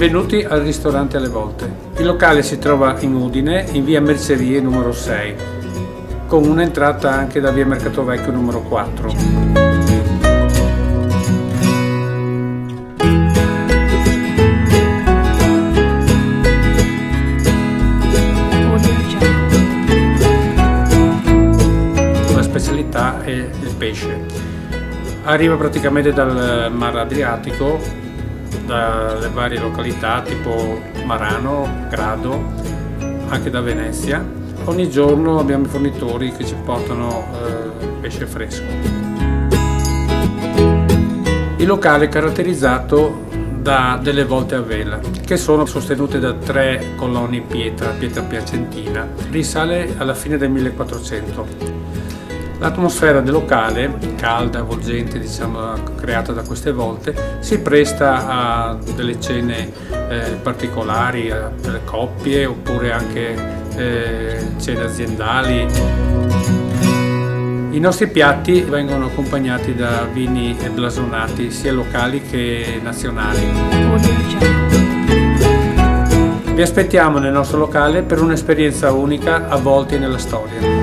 Benvenuti al ristorante Alle Volte. Il locale si trova in Udine, in via Mercerie numero 6, con un'entrata anche da via Mercato Vecchio numero 4. La specialità è il pesce. Arriva praticamente dal Mar Adriatico, dalle varie località tipo Marano, Grado, anche da Venezia. Ogni giorno abbiamo i fornitori che ci portano pesce fresco. Il locale è caratterizzato da delle volte a vela che sono sostenute da 3 colonne in pietra piacentina. Risale alla fine del 1400. L'atmosfera del locale, calda, avvolgente, diciamo, creata da queste volte, si presta a delle cene particolari, a delle coppie oppure anche cene aziendali. I nostri piatti vengono accompagnati da vini blasonati, sia locali che nazionali. Vi aspettiamo nel nostro locale per un'esperienza unica, avvolti nella storia.